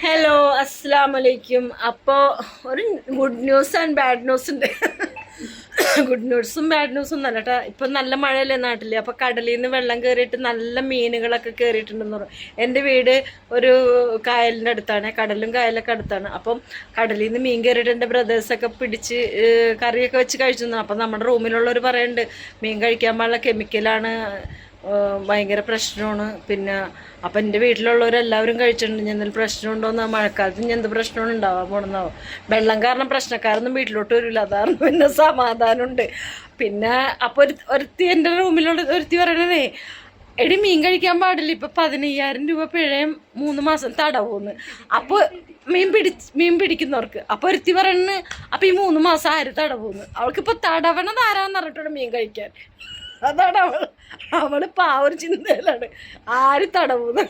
Hello അസ്സലാമലൈക്കും. അപ്പോൾ ഒരു good news and bad news ഉണ്ട്. ഗുഡ് ന്യൂസും ബാഡ് ന്യൂസും നല്ല കേട്ടോ. ഇപ്പം നല്ല മഴയല്ലേ നാട്ടിൽ. അപ്പോൾ കടലിൽ നിന്ന് വെള്ളം കയറിയിട്ട് നല്ല മീനുകളൊക്കെ കയറിയിട്ടുണ്ടെന്ന് പറയും. എൻ്റെ വീട് ഒരു കായലിൻ്റെ അടുത്താണ്, കടലും കായലൊക്കെ അടുത്താണ്. അപ്പം കടലിൽ നിന്ന് മീൻ കയറിയിട്ട് എൻ്റെ ബ്രദേഴ്സൊക്കെ പിടിച്ച് കറിയൊക്കെ വെച്ച് കഴിച്ചു. അപ്പം നമ്മുടെ റൂമിലുള്ളവർ പറയുന്നുണ്ട് മീൻ കഴിക്കാൻ പാടുള്ള കെമിക്കലാണ്, ഭയങ്കര പ്രശ്നമാണ്. പിന്നെ അപ്പം എൻ്റെ വീട്ടിലുള്ളവരെല്ലാവരും കഴിച്ചിട്ടുണ്ട്. ഇനി എന്തെങ്കിലും പ്രശ്നമുണ്ടോയെന്ന്, മഴക്കാലത്ത് ഇനി എന്ത് പ്രശ്നമാണ് ഉണ്ടാവാൻ പോണെന്നാവോ. വെള്ളം കാരണം പ്രശ്നക്കാരൊന്നും വീട്ടിലോട്ട് വരില്ല, അതാണ് പിന്നെ സമാധാനമുണ്ട്. പിന്നെ അപ്പോൾ ഒരുത്തി എൻ്റെ റൂമിലുള്ള ഒരുത്തി പറയണേ, എടി മീൻ കഴിക്കാൻ പാടില്ല, ഇപ്പം 15,000 രൂപ പിഴയും 3 മാസം തടവുമെന്ന്. അപ്പോൾ മീൻ പിടിക്കുന്നവർക്ക്. അപ്പോൾ ഒരുത്തി പറയണ അപ്പം ഈ 3 മാസം ആര് തടവുമെന്ന്. അവൾക്കിപ്പോൾ തടവണത് ആരാന്ന് പറഞ്ഞിട്ടുണ്ട് മീൻ കഴിക്കാൻ. അതാണ് അവള് പാവൊരു ചിന്തയിലാണ്, ആര് തടവുന്നത്.